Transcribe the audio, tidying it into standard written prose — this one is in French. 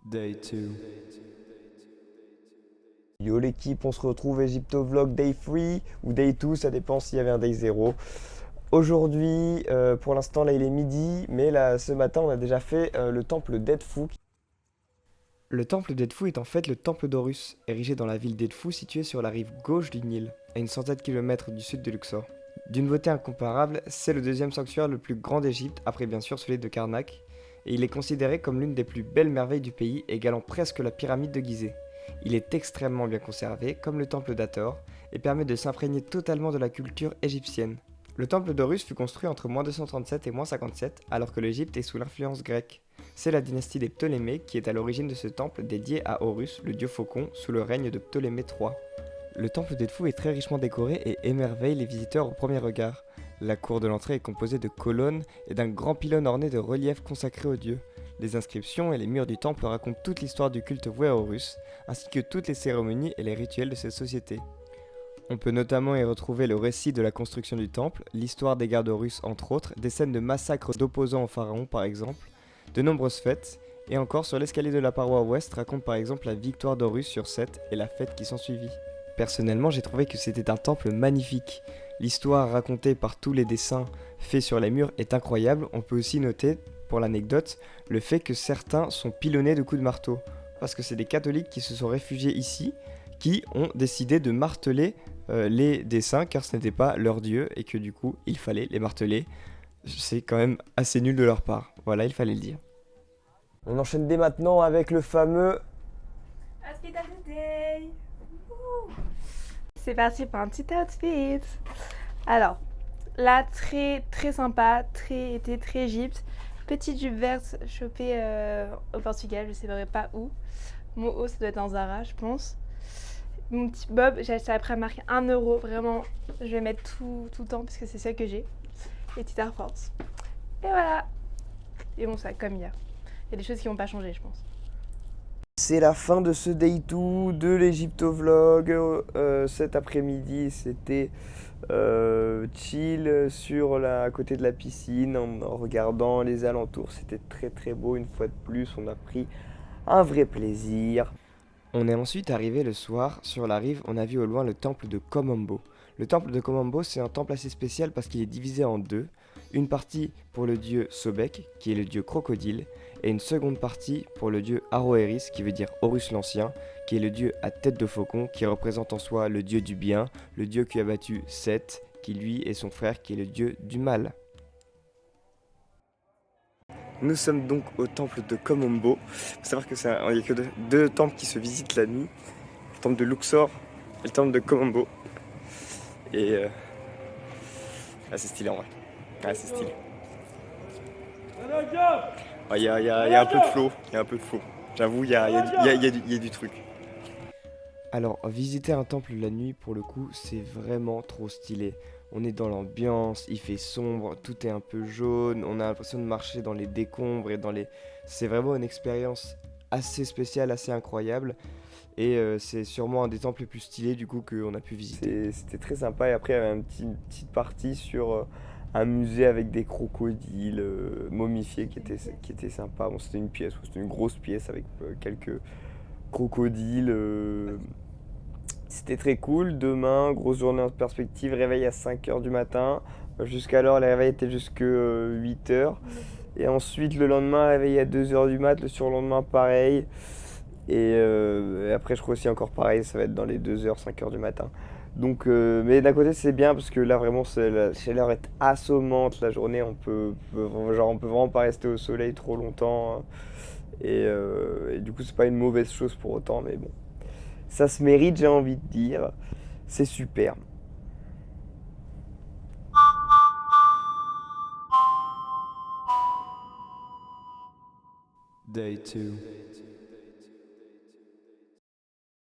Day 2. Yo l'équipe, on se retrouve Egyptovlog Day 3 ou Day 2, ça dépend s'il y avait un Day 0. Aujourd'hui, pour l'instant là il est midi, mais là ce matin on a déjà fait le temple d'Edfou. Le temple d'Edfou est en fait le temple d'Horus, érigé dans la ville d'Edfou située sur la rive gauche du Nil, à une centaine de kilomètres du sud de Luxor. D'une beauté incomparable, c'est le deuxième sanctuaire le plus grand d'Égypte, après bien sûr celui de Karnak, et il est considéré comme l'une des plus belles merveilles du pays, égalant presque la pyramide de Gizeh. Il est extrêmement bien conservé, comme le temple d'Hathor, et permet de s'imprégner totalement de la culture égyptienne. Le temple d'Horus fut construit entre -237 et -57, alors que l'Égypte est sous l'influence grecque. C'est la dynastie des Ptolémées qui est à l'origine de ce temple dédié à Horus, le dieu faucon, sous le règne de Ptolémée III. Le temple d'Edfou est très richement décoré et émerveille les visiteurs au premier regard. La cour de l'entrée est composée de colonnes et d'un grand pylône orné de reliefs consacrés au dieu. Les inscriptions et les murs du temple racontent toute l'histoire du culte voué à Horus, ainsi que toutes les cérémonies et les rituels de cette société. On peut notamment y retrouver le récit de la construction du temple, l'histoire des guerres d'Horus entre autres, des scènes de massacres d'opposants au pharaon par exemple, de nombreuses fêtes, et encore sur l'escalier de la paroi ouest raconte par exemple la victoire d'Horus sur Seth et la fête qui s'ensuivit. Personnellement, j'ai trouvé que c'était un temple magnifique. L'histoire racontée par tous les dessins faits sur les murs est incroyable. On peut aussi noter, pour l'anecdote, le fait que certains sont pilonnés de coups de marteau. Parce que c'est des catholiques qui se sont réfugiés ici, qui ont décidé de marteler les dessins, car ce n'était pas leur dieu, et que du coup, il fallait les marteler. C'est quand même assez nul de leur part. Voilà, il fallait le dire. On enchaîne dès maintenant avec le fameux... Outfit of the day. Wouhou. C'est parti pour un petit outfit. Alors, là, très sympa, très été, très Égypte. Petite jupe verte chopée au Portugal, je sais pas où. Mon haut, ça doit être un Zara, je pense. Mon petit bob, j'ai acheté après la marque 1€. Vraiment, je vais mettre tout le temps parce que c'est ça que j'ai. Et petite Air Force. Et voilà. Et mon sac, comme hier. Il y a des choses qui vont pas changer, je pense. C'est la fin de ce Day 2 de l'Egyptovlog. Cet après-midi, c'était chill à côté de la piscine en regardant les alentours. C'était très beau une fois de plus. On a pris un vrai plaisir. On est ensuite arrivé le soir. Sur la rive, on a vu au loin le temple de Komombo. Le temple de Komombo, c'est un temple assez spécial parce qu'il est divisé en deux. Une partie pour le dieu Sobek, qui est le dieu crocodile, et une seconde partie pour le dieu Aroëris, qui veut dire Horus l'Ancien, qui est le dieu à tête de faucon, qui représente en soi le dieu du bien, le dieu qui a battu Seth, qui lui est son frère, qui est le dieu du mal. Nous sommes donc au temple de Komombo. Il faut savoir qu'il n'y a que deux temples qui se visitent la nuit, le temple de Luxor et le temple de Komombo. Et c'est stylé en vrai. C'est stylé. Il y a un peu de flow, J'avoue, il y a du truc. Alors, visiter un temple la nuit, pour le coup, c'est vraiment trop stylé. On est dans l'ambiance, il fait sombre, tout est un peu jaune, on a l'impression de marcher dans les décombres et C'est vraiment une expérience assez spéciale, assez incroyable. Et c'est sûrement un des temples les plus stylés du coup qu'on a pu visiter. C'était très sympa et après il y avait une petite partie sur un musée avec des crocodiles momifiés qui était sympa. Bon, c'était une grosse pièce avec quelques crocodiles. C'était très cool. Demain, grosse journée en perspective, réveil à 5 h du matin. Jusqu'alors, les réveils étaient jusque 8 h. Et ensuite, le lendemain, réveil à 2 h du mat. Le surlendemain, pareil. Et après, je crois aussi encore pareil, ça va être dans les 2 h 5 h du matin. Donc, mais d'un côté, c'est bien parce que là, vraiment, la chaleur est assommante. La journée, on peut vraiment pas rester au soleil trop longtemps. Et du coup, c'est pas une mauvaise chose pour autant, mais bon. Ça se mérite, j'ai envie de dire. C'est super. Day 2.